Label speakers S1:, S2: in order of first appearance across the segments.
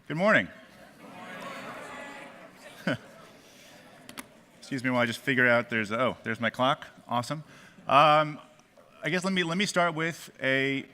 S1: Good morning. Excuse me while I just figure out there's my clock. Awesome. I guess let me start with a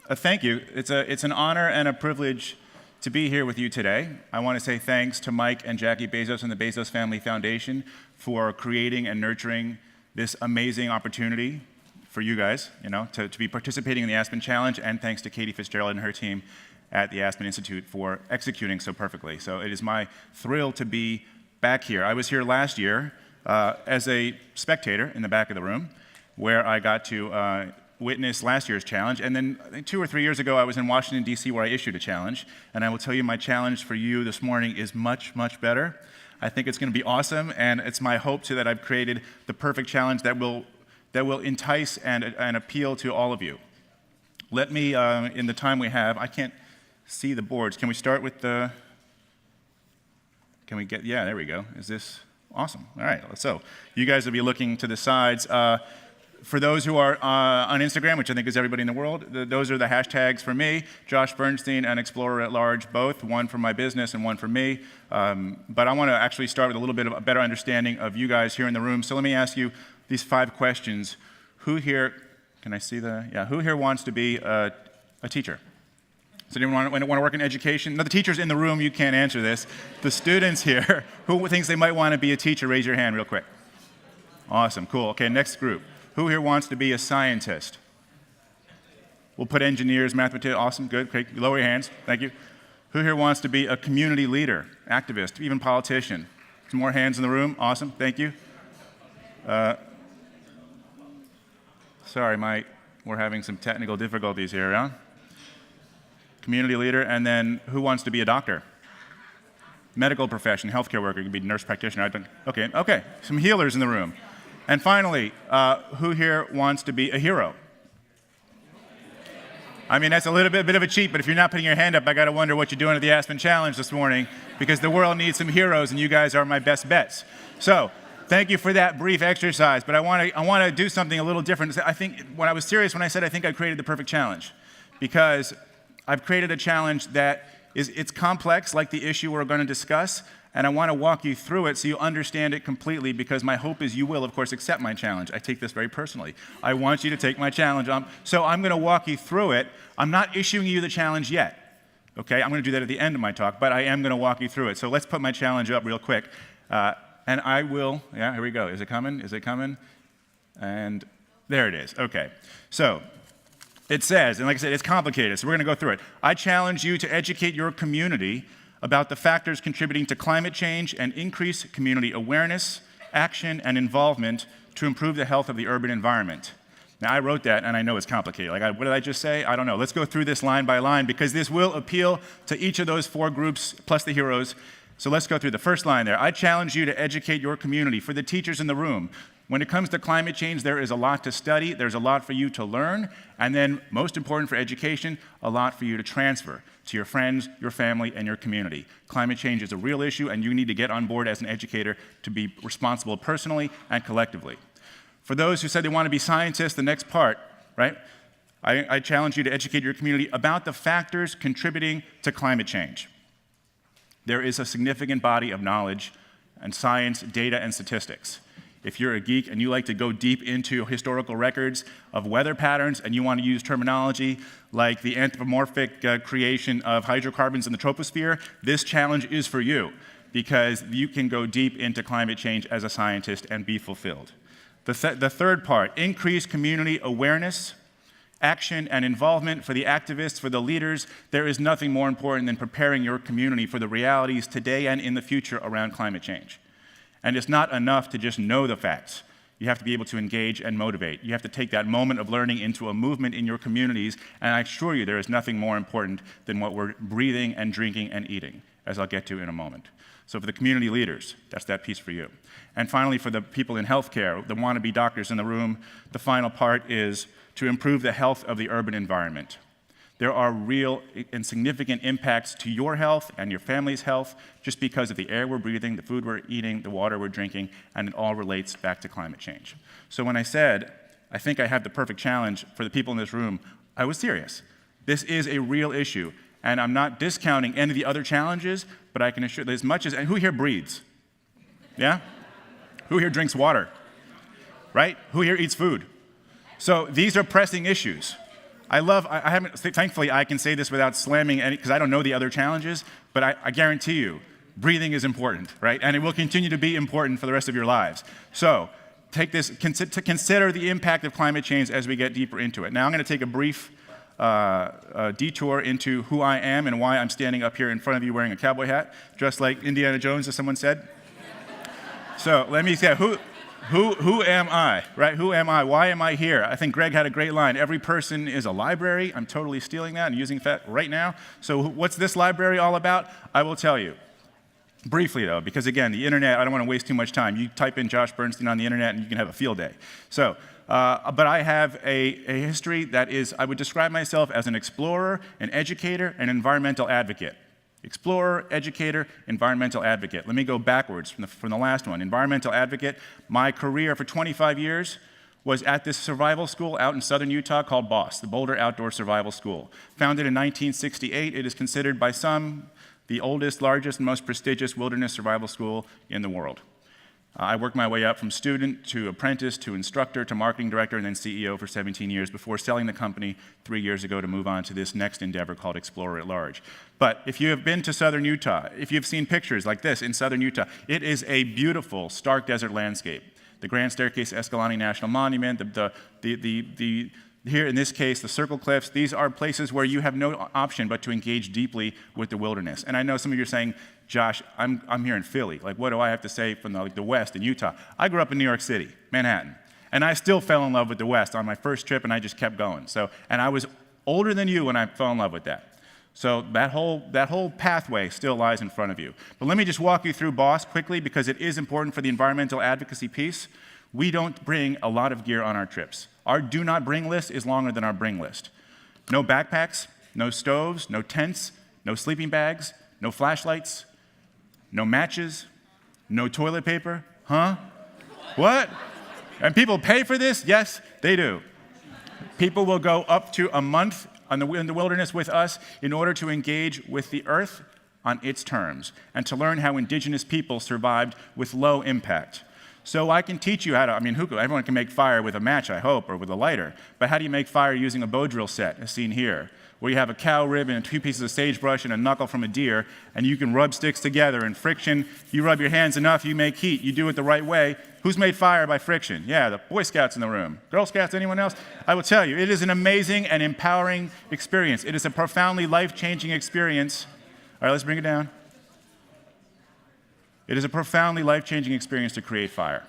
S1: thank you. It's an honor and a privilege to be here with you today. I want to say thanks to Mike and Jackie Bezos and the Bezos Family Foundation for creating and nurturing this amazing opportunity for you guys, to be participating in the Aspen Challenge, and thanks to Katie Fitzgerald and her team at the Aspen Institute for executing so perfectly. So it is my thrill to be back here. I was here last year as a spectator in the back of the room, where I got to witness last year's challenge. And then I think 2 or 3 years ago, I was in Washington, D.C., where I issued a challenge. And I will tell you, my challenge for you this morning is much, much better. I think it's going to be awesome, and it's my hope too that I've created the perfect challenge that will entice and appeal to all of you. Let me, in the time we have, I can't see the boards. Can we start with the? Can we get? Yeah, there we go. Is this awesome? All right. So you guys will be looking to the sides. For those who are on Instagram, which I think is everybody in the world, those are the hashtags for me, Josh Bernstein and Explorer at Large, both, one for my business and one for me. But I want to actually start with a little bit of a better understanding of you guys here in the room. So let me ask you these 5 questions. Who here, can I see the, yeah, who here wants to be a teacher? Does anyone want to work in education? No, the teachers in the room, you can't answer this. The students here, who thinks they might want to be a teacher, raise your hand real quick. Awesome, cool. Okay, next group. Who here wants to be a scientist? We'll put engineers, mathematicians, awesome, good, okay, lower your hands, thank you. Who here wants to be a community leader, activist, even politician? Some more hands in the room, awesome, thank you. Sorry, we're having some technical difficulties here, huh? Community leader, and then who wants to be a doctor? Medical profession, healthcare worker, you can be nurse practitioner. Okay, some healers in the room. And finally, who here wants to be a hero? I mean, that's a bit of a cheat, but if you're not putting your hand up, I got to wonder what you're doing at the Aspen Challenge this morning, because the world needs some heroes, and you guys are my best bets. So, thank you for that brief exercise, but I want to do something a little different. I think when I was serious when I said I think I created the perfect challenge, because I've created a challenge that it's complex, like the issue we're going to discuss, and I want to walk you through it so you understand it completely, because my hope is you will, of course, accept my challenge. I take this very personally. I want you to take my challenge on. So I'm going to walk you through it. I'm not issuing you the challenge yet, okay? I'm going to do that at the end of my talk, but I am going to walk you through it. So let's put my challenge up real quick. And I will, yeah, here we go. Is it coming? Is it coming? And there it is. Okay. So it says, and like I said, it's complicated, so we're going to go through it. I challenge you to educate your community about the factors contributing to climate change and increase community awareness, action, and involvement to improve the health of the urban environment. Now, I wrote that, and I know it's complicated. What did I just say? I don't know. Let's go through this line by line, because this will appeal to each of those 4 groups, plus the heroes. So let's go through the first line there. I challenge you to educate your community. For the teachers in the room, when it comes to climate change, there is a lot to study, there's a lot for you to learn, and then, most important for education, a lot for you to transfer to your friends, your family, and your community. Climate change is a real issue, and you need to get on board as an educator to be responsible personally and collectively. For those who said they want to be scientists, the next part, right? I challenge you to educate your community about the factors contributing to climate change. There is a significant body of knowledge and science, data, and statistics. If you're a geek and you like to go deep into historical records of weather patterns and you want to use terminology like the anthropomorphic creation of hydrocarbons in the troposphere, this challenge is for you, because you can go deep into climate change as a scientist and be fulfilled. The third part, increase community awareness, action, and involvement. For the activists, for the leaders, there is nothing more important than preparing your community for the realities today and in the future around climate change. And it's not enough to just know the facts. You have to be able to engage and motivate. You have to take that moment of learning into a movement in your communities, and I assure you there is nothing more important than what we're breathing and drinking and eating, as I'll get to in a moment. So for the community leaders, that's that piece for you. And finally, for the people in healthcare, the wannabe doctors in the room, the final part is to improve the health of the urban environment. There are real and significant impacts to your health and your family's health just because of the air we're breathing, the food we're eating, the water we're drinking, and it all relates back to climate change. So when I said, I think I have the perfect challenge for the people in this room, I was serious. This is a real issue, And I'm not discounting any of the other challenges, but I can assure that as much as, and who here breathes? Yeah? Who here drinks water? Right? Who here eats food? So these are pressing issues. I haven't, thankfully I can say this without slamming any, because I don't know the other challenges, but I guarantee you, breathing is important, right? And it will continue to be important for the rest of your lives. So take this, to consider the impact of climate change as we get deeper into it. Now I'm going to take a brief detour into who I am and why I'm standing up here in front of you wearing a cowboy hat, dressed like Indiana Jones, as someone said. So let me say, who am I, right? Who am I? Why am I here? I think Greg had a great line. Every person is a library. I'm totally stealing that and using that right now. So what's this library all about? I will tell you. Briefly, though, because again, the internet, I don't want to waste too much time. You type in Josh Bernstein on the internet and you can have a field day. So, but I have a history that is, I would describe myself as an explorer, an educator, and environmental advocate. Explorer, educator, environmental advocate. Let me go backwards from the last one. Environmental advocate. My career for 25 years was at this survival school out in southern Utah called BOSS, the Boulder Outdoor Survival School. Founded in 1968, it is considered by some the oldest, largest, and most prestigious wilderness survival school in the world. I worked my way up from student to apprentice to instructor to marketing director and then CEO for 17 years before selling the company 3 years ago to move on to this next endeavor called Explorer at Large. But if you have been to southern Utah, if you've seen pictures like this in southern Utah, it is a beautiful, stark desert landscape. The Grand Staircase Escalante National Monument, here in this case, the Circle Cliffs, these are places where you have no option but to engage deeply with the wilderness. And I know some of you are saying, Josh, I'm here in Philly. Like, what do I have to say from the West in Utah? I grew up in New York City, Manhattan. And I still fell in love with the West on my first trip, and I just kept going. And I was older than you when I fell in love with that. So that whole pathway still lies in front of you. But let me just walk you through BOSS quickly because it is important for the environmental advocacy piece. We don't bring a lot of gear on our trips. Our do not bring list is longer than our bring list. No backpacks, no stoves, no tents, no sleeping bags, no flashlights, no matches, no toilet paper. Huh? What? And people pay for this? Yes, they do. People will go up to a month in the wilderness with us in order to engage with the earth on its terms and to learn how indigenous people survived with low impact. So I can teach you how to, everyone can make fire with a match, I hope, or with a lighter. But how do you make fire using a bow drill set, as seen here, where you have a cow rib and 2 pieces of sagebrush and a knuckle from a deer, and you can rub sticks together, and friction, you rub your hands enough, you make heat. You do it the right way. Who's made fire by friction? Yeah, the Boy Scouts in the room. Girl Scouts, anyone else? I will tell you, it is an amazing and empowering experience. It is a profoundly life-changing experience. All right, let's bring it down. It is a profoundly life-changing experience to create fire.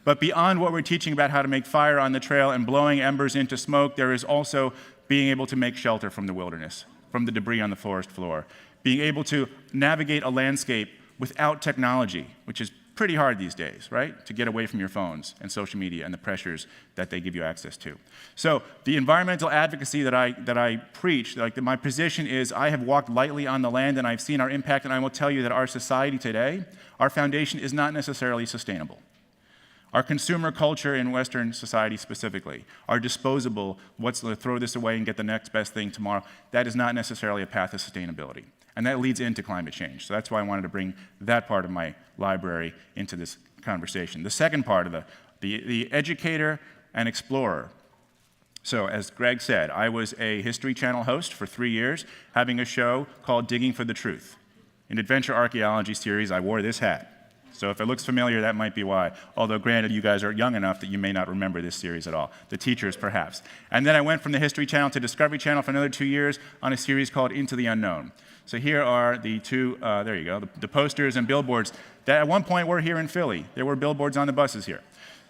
S1: But beyond what we're teaching about how to make fire on the trail and blowing embers into smoke, there is also being able to make shelter from the wilderness, from the debris on the forest floor, being able to navigate a landscape without technology, which is pretty hard these days, right? To get away from your phones and social media and the pressures that they give you access to. So the environmental advocacy that I preach, my position is I have walked lightly on the land and I've seen our impact, and I will tell you that our society today, our foundation is not necessarily sustainable. Our consumer culture in Western society specifically, our disposable, let's throw this away and get the next best thing tomorrow, that is not necessarily a path to sustainability. And that leads into climate change. So that's why I wanted to bring that part of my library into this conversation. The second part of the educator and explorer. So as Greg said, I was a History Channel host for 3 years, having a show called Digging for the Truth. In Adventure Archaeology series, I wore this hat. So if it looks familiar, that might be why. Although granted, you guys are young enough that you may not remember this series at all. The teachers, perhaps. And then I went from the History Channel to Discovery Channel for another 2 years on a series called Into the Unknown. So here are the two, there you go, the posters and billboards that at one point were here in Philly. There were billboards on the buses here.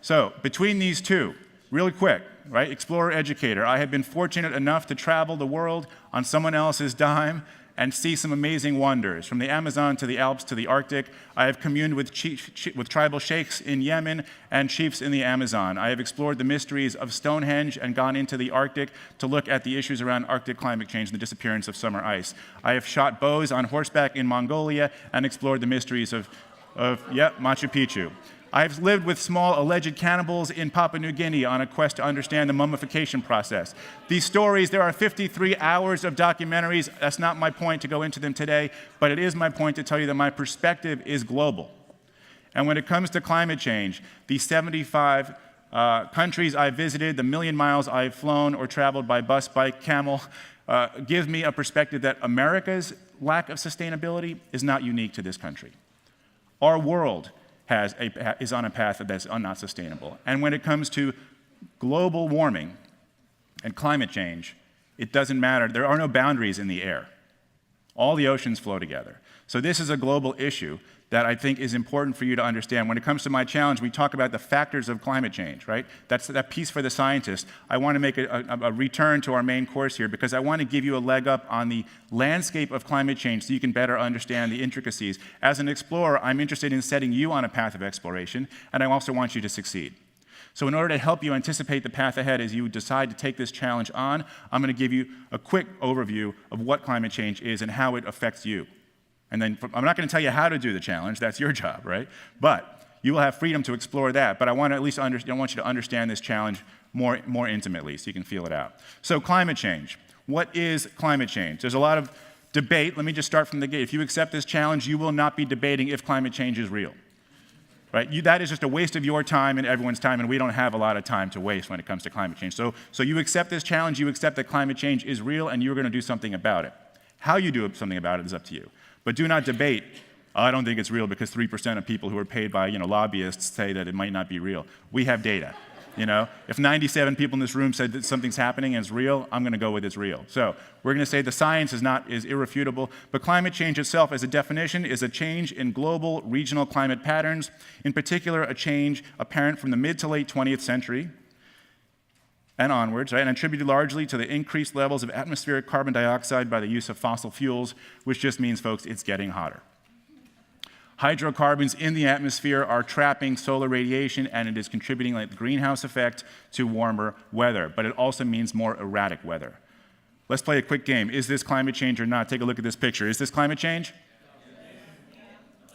S1: So between these two, really quick, right, explorer, educator, I have been fortunate enough to travel the world on someone else's dime and see some amazing wonders. From the Amazon to the Alps to the Arctic, I have communed with tribal sheikhs in Yemen and chiefs in the Amazon. I have explored the mysteries of Stonehenge and gone into the Arctic to look at the issues around Arctic climate change and the disappearance of summer ice. I have shot bows on horseback in Mongolia and explored the mysteries of Machu Picchu. I've lived with small alleged cannibals in Papua New Guinea on a quest to understand the mummification process. These stories, there are 53 hours of documentaries. That's not my point to go into them today, but it is my point to tell you that my perspective is global. And when it comes to climate change, the 75 countries I've visited, the million miles I've flown or traveled by bus, bike, camel, gives me a perspective that America's lack of sustainability is not unique to this country. Our world is on a path that's not sustainable. And when it comes to global warming and climate change, it doesn't matter. There are no boundaries in the air. All the oceans flow together. So this is a global issue that I think is important for you to understand. When it comes to my challenge, we talk about the factors of climate change, right? That's that piece for the scientists. I want to make a return to our main course here because I want to give you a leg up on the landscape of climate change so you can better understand the intricacies. As an explorer, I'm interested in setting you on a path of exploration, and I also want you to succeed. So in order to help you anticipate the path ahead as you decide to take this challenge on, I'm going to give you a quick overview of what climate change is and how it affects you. And then I'm not going to tell you how to do the challenge. That's your job, right? But you will have freedom to explore that. But I want to at least I want you to understand this challenge more intimately so you can feel it out. So climate change. What is climate change? There's a lot of debate. Let me just start from the gate. If you accept this challenge, you will not be debating if climate change is real. Right? That is just a waste of your time and everyone's time, and we don't have a lot of time to waste when it comes to climate change. So you accept this challenge, you accept that climate change is real, and you're going to do something about it. How you do something about it is up to you. But do not debate, I don't think it's real because 3% of people who are paid by lobbyists say that it might not be real. We have data. If 97 people in this room said that something's happening and it's real, I'm going to go with it's real. So we're going to say the science is irrefutable, but climate change itself as a definition is a change in global regional climate patterns, in particular a change apparent from the mid to late 20th century and onwards, right, and attributed largely to the increased levels of atmospheric carbon dioxide by the use of fossil fuels, which just means, folks, it's getting hotter. Hydrocarbons in the atmosphere are trapping solar radiation, and it is contributing like the greenhouse effect to warmer weather, but it also means more erratic weather. Let's play a quick game. Is this climate change or not? Take a look at this picture. Is this climate change?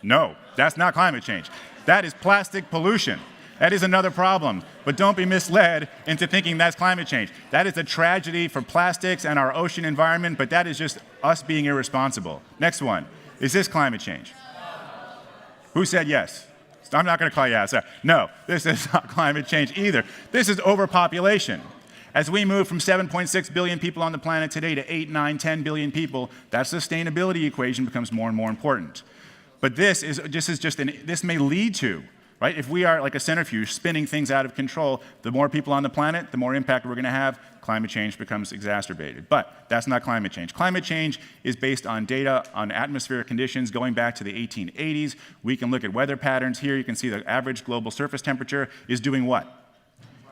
S1: No, that's not climate change. That is plastic pollution. That is another problem, but don't be misled into thinking that's climate change. That is a tragedy for plastics and our ocean environment, but that is just us being irresponsible. Next one. Is this climate change? Who said yes? I'm not going to call you out. No, this is not climate change either. This is overpopulation. As we move from 7.6 billion people on the planet today to 8, 9, 10 billion people, that sustainability equation becomes more and more important. But this may lead to, right? If we are like a centrifuge spinning things out of control, the more people on the planet, the more impact we're going to have, climate change becomes exacerbated. But that's not climate change. Climate change is based on data on atmospheric conditions going back to the 1880s. We can look at weather patterns here. You can see the average global surface temperature is doing what?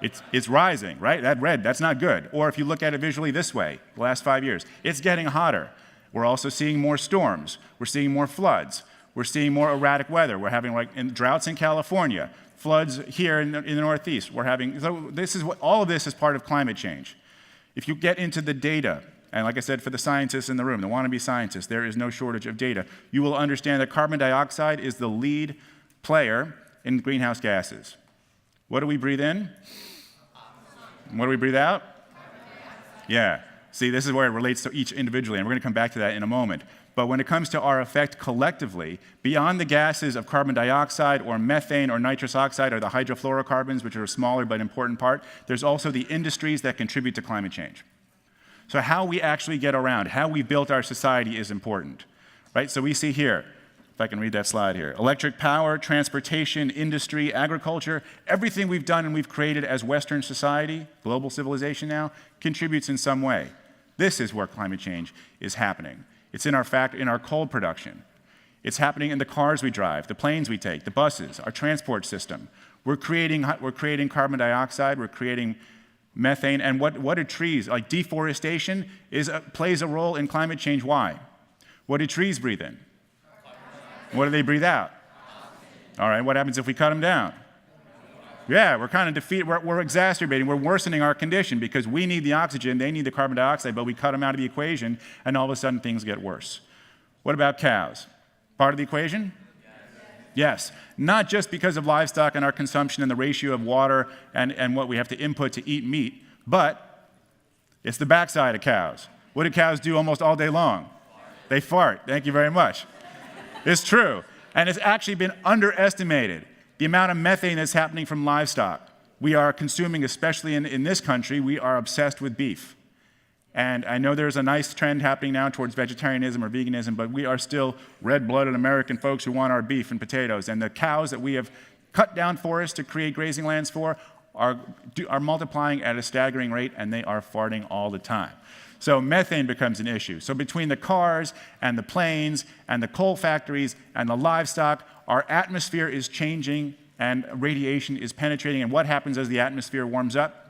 S1: It's rising, right? That red, that's not good. Or if you look at it visually this way, the last 5 years, it's getting hotter. We're also seeing more storms. We're seeing more floods. We're seeing more erratic weather. We're having droughts in California, floods here in the Northeast. All of this is part of climate change. If you get into the data, and like I said, for the scientists in the room, the wannabe scientists, there is no shortage of data. You will understand that carbon dioxide is the lead player in greenhouse gases. What do we breathe in? What do we breathe out? Yeah. See, this is where it relates to each individually, and we're going to come back to that in a moment. But when it comes to our effect collectively, beyond the gases of carbon dioxide or methane or nitrous oxide or the hydrofluorocarbons, which are a smaller but important part, there's also the industries that contribute to climate change. So how we actually get around, how we built our society is important, right? So we see here, if I can read that slide here, electric power, transportation, industry, agriculture, everything we've done and we've created as Western society, global civilization now, contributes in some way. This is where climate change is happening. It's in our coal production. It's happening in the cars we drive, the planes we take, the buses, our transport system. We're creating carbon dioxide, we're creating methane, and what do trees, like deforestation, plays a role in climate change. Why? What do trees breathe in? What do they breathe out? All right, what happens if we cut them down? Yeah, we're kind of defeated, we're exacerbating, we're worsening our condition because we need the oxygen, they need the carbon dioxide, but we cut them out of the equation, and all of a sudden things get worse. What about cows? Part of the equation? Yes, not just because of livestock and our consumption and the ratio of water and what we have to input to eat meat, but it's the backside of cows. What do cows do almost all day long? They fart. Thank you very much. It's true. And it's actually been underestimated, the amount of methane that's happening from livestock. We are consuming, especially in this country, we are obsessed with beef. And I know there's a nice trend happening now towards vegetarianism or veganism, but we are still red-blooded American folks who want our beef and potatoes. And the cows that we have cut down forests to create grazing lands for are multiplying at a staggering rate, and they are farting all the time. So methane becomes an issue. So between the cars and the planes and the coal factories and the livestock, our atmosphere is changing and radiation is penetrating. And what happens as the atmosphere warms up?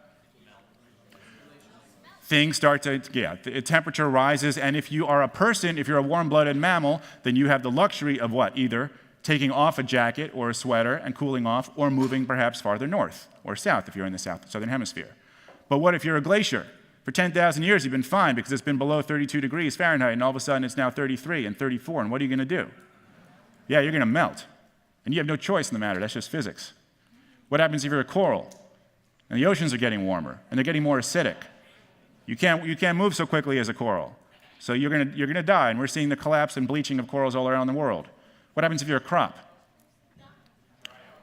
S1: Things start to, the temperature rises, and if you are a person, if you're a warm-blooded mammal, then you have the luxury of what? Either taking off a jacket or a sweater and cooling off, or moving perhaps farther north or south if you're in the southern hemisphere. But what if you're a glacier? For 10,000 years, you've been fine because it's been below 32 degrees Fahrenheit, and all of a sudden it's now 33 and 34, and what are you going to do? Yeah, you're going to melt, and you have no choice in the matter. That's just physics. What happens if you're a coral? And the oceans are getting warmer, and they're getting more acidic. You can't move so quickly as a coral. So you're gonna die, and we're seeing the collapse and bleaching of corals all around the world. What happens if you're a crop?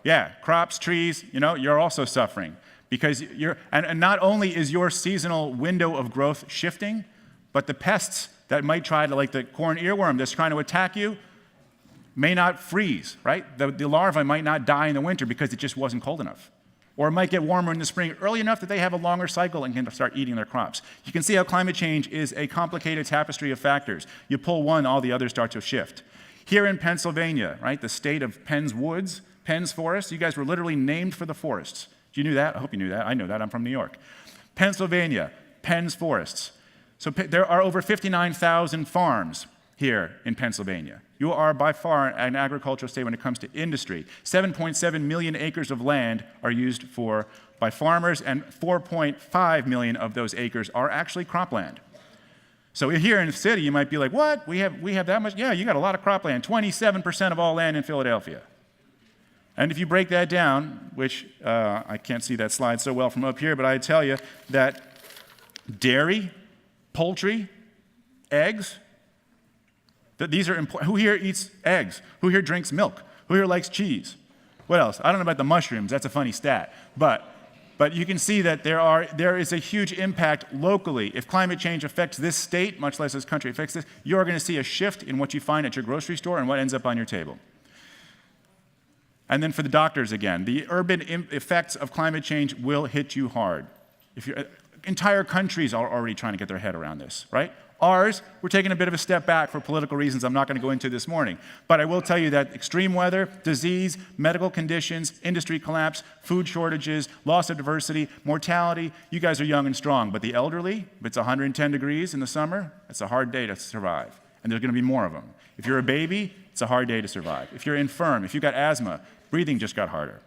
S1: Yeah, crops, trees, you're also suffering because and not only is your seasonal window of growth shifting, but the pests that might try to, like the corn earworm that's trying to attack you, may not freeze, right? The larvae might not die in the winter because it just wasn't cold enough. Or it might get warmer in the spring early enough that they have a longer cycle and can start eating their crops. You can see how climate change is a complicated tapestry of factors. You pull one, all the others start to shift. Here in Pennsylvania, right, the state of Penn's Woods, Penn's Forest, you guys were literally named for the forests. You knew that? I hope you knew that. I know that. I'm from New York. Pennsylvania, Penn's Forests. So there are over 59,000 farms here in Pennsylvania. You are by far an agricultural state when it comes to industry. 7.7 million acres of land are used by farmers, and 4.5 million of those acres are actually cropland. So here in the city, you might be like, what? We have that much? Yeah, you got a lot of cropland, 27% of all land in Philadelphia. And if you break that down, which I can't see that slide so well from up here, but I tell you that dairy, poultry, eggs, these are important. Who here eats eggs? Who here drinks milk? Who here likes cheese? What else? I don't know about the mushrooms. That's a funny stat. But you can see that there is a huge impact locally. If climate change affects this state, much less this country affects this, you're going to see a shift in what you find at your grocery store and what ends up on your table. And then for the doctors again, the urban effects of climate change will hit you hard. Entire countries are already trying to get their head around this, right? Ours, we're taking a bit of a step back for political reasons I'm not going to go into this morning. But I will tell you that extreme weather, disease, medical conditions, industry collapse, food shortages, loss of diversity, mortality, you guys are young and strong. But the elderly, if it's 110 degrees in the summer, it's a hard day to survive. And there's going to be more of them. If you're a baby, it's a hard day to survive. If you're infirm, if you've got asthma, breathing just got harder.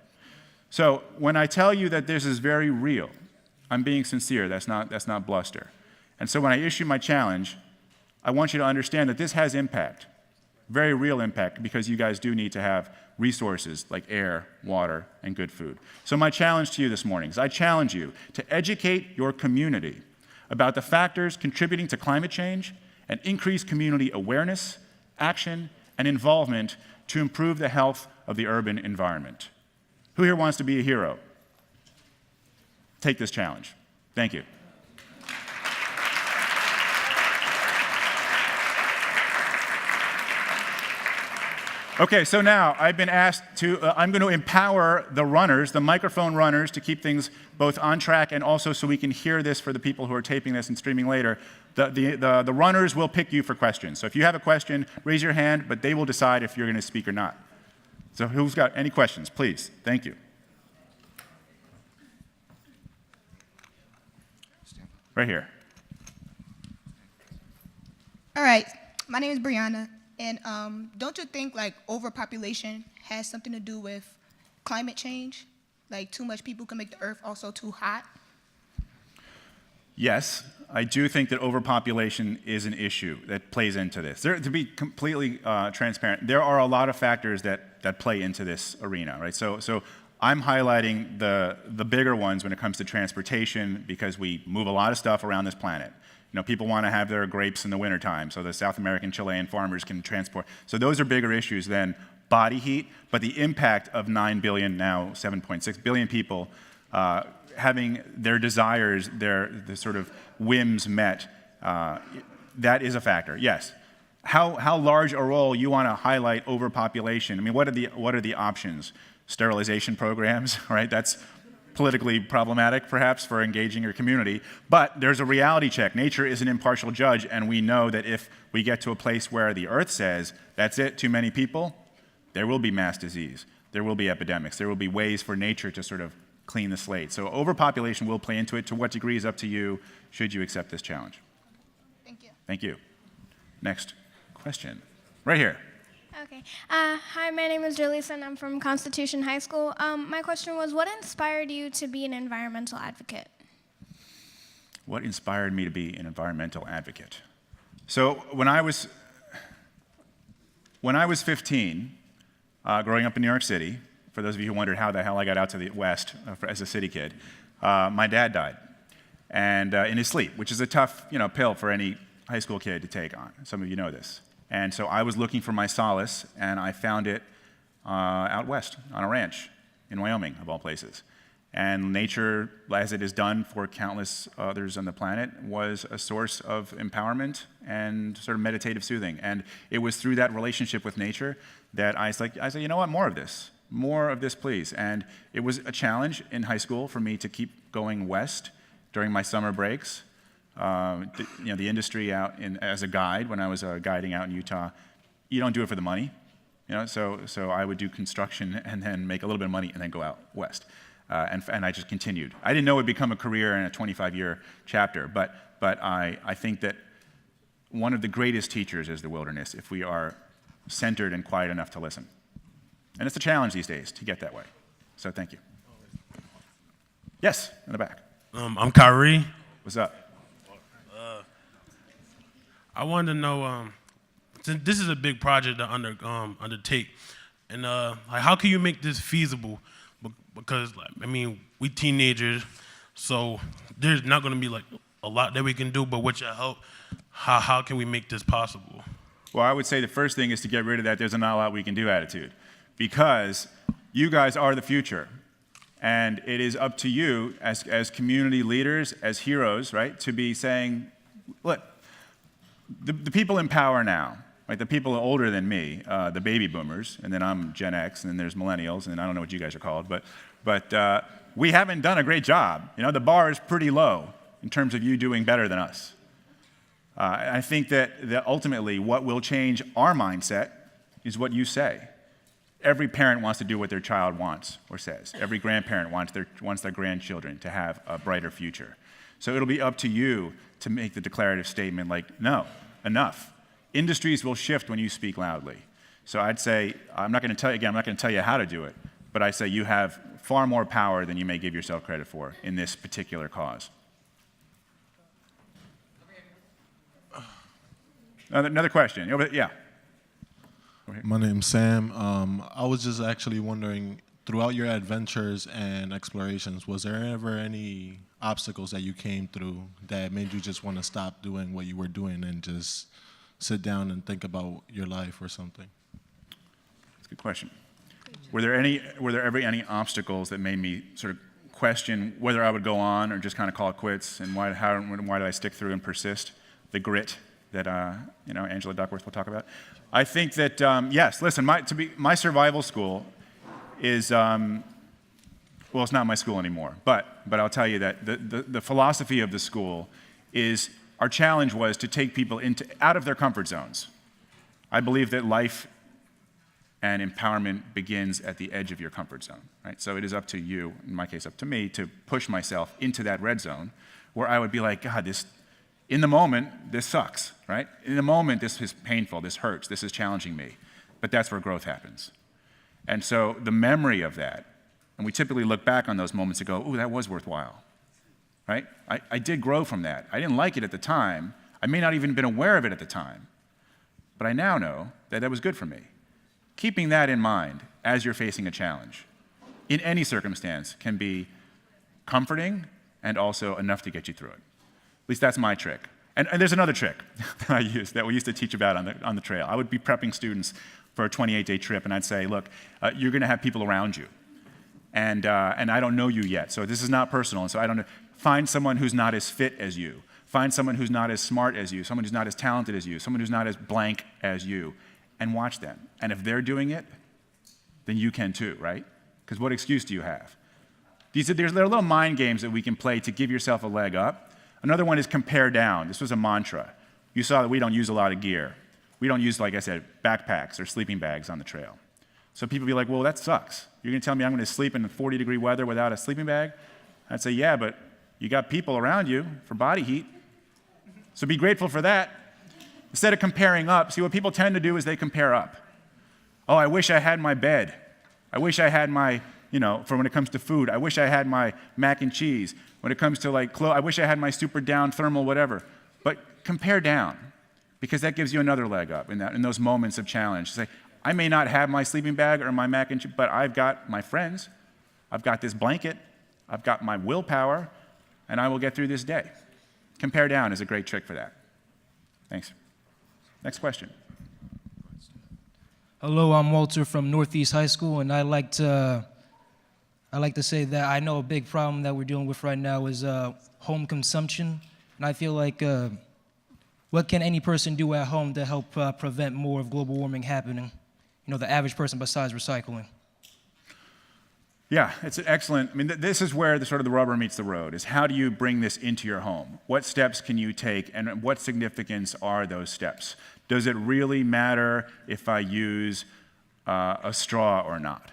S1: So when I tell you that this is very real, I'm being sincere. That's not bluster. And so when I issue my challenge, I want you to understand that this has impact, very real impact, because you guys do need to have resources like air, water, and good food. So my challenge to you this morning is I challenge you to educate your community about the factors contributing to climate change and increase community awareness, action, and involvement to improve the health of the urban environment. Who here wants to be a hero? Take this challenge. Thank you. Okay, so now I've been asked to, I'm going to empower the runners, the microphone runners, to keep things both on track and also so we can hear this for the people who are taping this and streaming later. The runners will pick you for questions. So if you have a question, raise your hand, but they will decide if you're going to speak or not. So who's got any questions, please? Thank you. Right here.
S2: All right, my name is Brianna. And don't you think like overpopulation has something to do with climate change? Like too much people can make the earth also too hot?
S1: Yes, I do think that overpopulation is an issue that plays into this. To be completely transparent, there are a lot of factors that play into this arena, right? So I'm highlighting the bigger ones when it comes to transportation because we move a lot of stuff around this planet. You know, people want to have their grapes in the wintertime, so the South American Chilean farmers can transport. So those are bigger issues than body heat, but the impact of 9 billion, now 7.6 billion people having their desires, the sort of whims met, that is a factor, yes. How large a role you want to highlight overpopulation? I mean, what are the options? Sterilization programs, right? That's politically problematic, perhaps, for engaging your community. But there's a reality check. Nature is an impartial judge, and we know that if we get to a place where the Earth says, that's it, too many people, there will be mass disease. There will be epidemics. There will be ways for nature to sort of clean the slate. So overpopulation will play into it. To what degree is up to you, should you accept this challenge?
S2: Thank you.
S1: Thank you. Next question. Right here.
S3: Okay. Hi, my name is Julissa, and I'm from Constitution High School. My question was, what inspired you to be an environmental advocate?
S1: What inspired me to be an environmental advocate? So when I was 15, growing up in New York City, for those of you who wondered how the hell I got out to the West as a city kid, my dad died, and in his sleep, which is a tough, pill for any high school kid to take on. Some of you know this. And so I was looking for my solace, and I found it out west on a ranch in Wyoming, of all places. And nature, as it is done for countless others on the planet, was a source of empowerment and sort of meditative soothing. And it was through that relationship with nature that I said, you know what, more of this, please. And it was a challenge in high school for me to keep going west during my summer breaks. The industry out as a guide, when I was guiding out in Utah, you don't do it for the money, so I would do construction and then make a little bit of money and then go out west. And I just continued. I didn't know it would become a career and a 25-year chapter, but I think that one of the greatest teachers is the wilderness if we are centered and quiet enough to listen. And it's a challenge these days to get that way. So thank you. Yes, in the back.
S4: I'm Kyrie.
S1: What's up?
S4: I wanted to know, since this is a big project to undertake, and how can you make this feasible? Because we teenagers, so there's not going to be a lot that we can do. But with your help, how can we make this possible?
S1: Well, I would say the first thing is to get rid of that "there's not a lot we can do" attitude, because you guys are the future, and it is up to you as community leaders, as heroes, right, to be saying, look. The people in power now, right? The people older than me, the baby boomers, and then I'm Gen X, and then there's millennials, and I don't know what you guys are called, but we haven't done a great job. The bar is pretty low in terms of you doing better than us. I think that ultimately what will change our mindset is what you say. Every parent wants to do what their child wants or says. Every grandparent wants their grandchildren to have a brighter future. So it'll be up to you to make the declarative statement like, no, enough. Industries will shift when you speak loudly. So I'd say, I'm not going to tell you how to do it, but I say you have far more power than you may give yourself credit for in this particular cause. Another question. Yeah.
S5: My name's Sam. I was just actually wondering, throughout your adventures and explorations, was there ever any obstacles that you came through that made you just want to stop doing what you were doing and just sit down and think about your life or something?
S1: That's a good question. Were there ever any obstacles that made me sort of question whether I would go on or just kind of call it quits, and why did I stick through and persist? The grit that Angela Duckworth will talk about. I think that yes. Listen, my survival school is. Well, it's not my school anymore, but I'll tell you that the philosophy of the school is, our challenge was to take people out of their comfort zones. I believe that life and empowerment begins at the edge of your comfort zone, right? So it is up to you, in my case up to me, to push myself into that red zone where I would be like, God, in the moment, this sucks, right? In the moment, this is painful, this hurts, this is challenging me. But that's where growth happens. And so the memory of that, and we typically look back on those moments and go, ooh, that was worthwhile. right? I did grow from that. I didn't like it at the time. I may not even have been aware of it at the time. But I now know that that was good for me. Keeping that in mind as you're facing a challenge in any circumstance can be comforting and also enough to get you through it. At least that's my trick. And there's another trick that I use that we used to teach about on the trail. I would be prepping students for a 28-day trip, and I'd say, look, you're going to have people around you. And I don't know you yet, so this is not personal. And so I don't know. Find someone who's not as fit as you. Find someone who's not as smart as you, someone who's not as talented as you, someone who's not as blank as you, and watch them. And if they're doing it, then you can too, right? Because what excuse do you have? There are little mind games that we can play to give yourself a leg up. Another one is compare down. This was a mantra. You saw that we don't use a lot of gear. We don't use, like I said, backpacks or sleeping bags on the trail. So people be like, well, that sucks. You're going to tell me I'm going to sleep in 40-degree weather without a sleeping bag? I'd say, yeah, but you got people around you for body heat. So be grateful for that. Instead of comparing up, see what people tend to do is they compare up. Oh, I wish I had my bed. I wish I had my, for when it comes to food, I wish I had my mac and cheese. When it comes to like clothes, I wish I had my super down thermal whatever. But compare down, because that gives you another leg up in those moments of challenge. Say, I may not have my sleeping bag or my mac and cheese, but I've got my friends. I've got this blanket. I've got my willpower, and I will get through this day. Compare down is a great trick for that. Thanks. Next question.
S6: Hello, I'm Walter from Northeast High School, and I like to say that I know a big problem that we're dealing with right now is home consumption, and I feel like what can any person do at home to help prevent more of global warming happening? The average person besides recycling.
S1: Yeah, it's an excellent, this is where the rubber meets the road, is how do you bring this into your home? What steps can you take, and what significance are those steps? Does it really matter if I use a straw or not?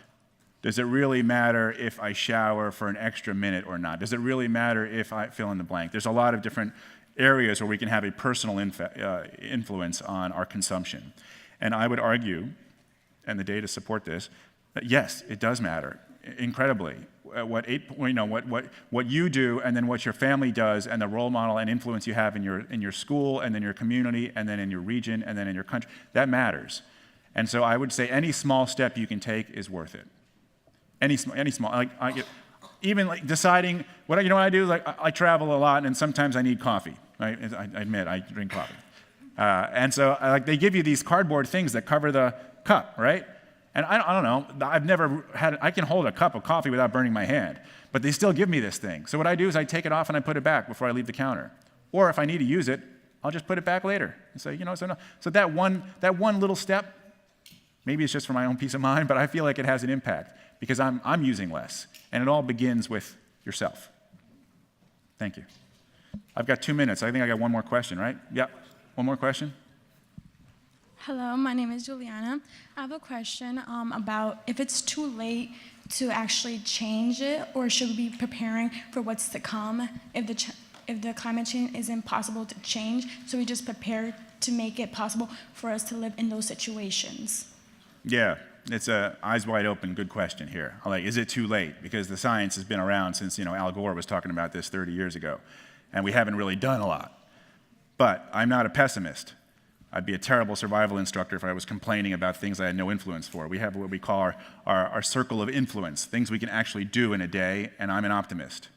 S1: Does it really matter if I shower for an extra minute or not? Does it really matter if I fill in the blank? There's a lot of different areas where we can have a personal influence on our consumption. And I would argue, and the data support this, that yes, it does matter incredibly. What you do, and then what your family does, and the role model and influence you have in your school, and then your community, and then in your region, and then in your country, that matters. And so I would say any small step you can take is worth it. Any small, even deciding what I do is I travel a lot, and sometimes I need coffee. Right? I admit I drink coffee, and so they give you these cardboard things that cover the cup, right? And I don't know, I've never I can hold a cup of coffee without burning my hand, but they still give me this thing. So what I do is I take it off and I put it back before I leave the counter. Or if I need to use it, I'll just put it back later and say, So that one little step, maybe it's just for my own peace of mind, but I feel like it has an impact because I'm using less. And it all begins with yourself. Thank you. I've got 2 minutes. I think I got one more question, right? Yeah, one more question.
S7: Hello, my name is Juliana. I have a question about if it's too late to actually change it, or should we be preparing for what's to come if the climate change is impossible to change, so we just prepare to make it possible for us to live in those situations?
S1: Yeah, it's a eyes wide open, good question here. Is it too late? Because the science has been around since, Al Gore was talking about this 30 years ago, and we haven't really done a lot. But I'm not a pessimist. I'd be a terrible survival instructor if I was complaining about things I had no influence for. We have what we call our circle of influence, things we can actually do in a day, and I'm an optimist.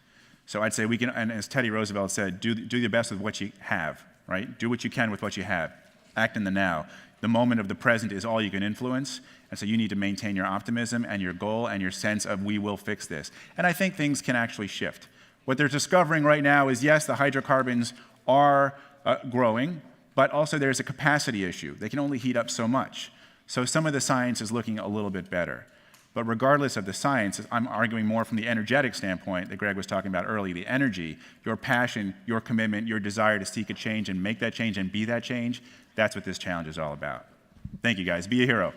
S1: So I'd say we can, and as Teddy Roosevelt said, do your best with what you have, right? Do what you can with what you have. Act in the now. The moment of the present is all you can influence, and so you need to maintain your optimism and your goal and your sense of we will fix this. And I think things can actually shift. What they're discovering right now is, yes, the hydrocarbons are growing, but also there's a capacity issue. They can only heat up so much. So some of the science is looking a little bit better. But regardless of the science, I'm arguing more from the energetic standpoint that Greg was talking about earlier, the energy, your passion, your commitment, your desire to seek a change and make that change and be that change, that's what this challenge is all about. Thank you, guys. Be a hero.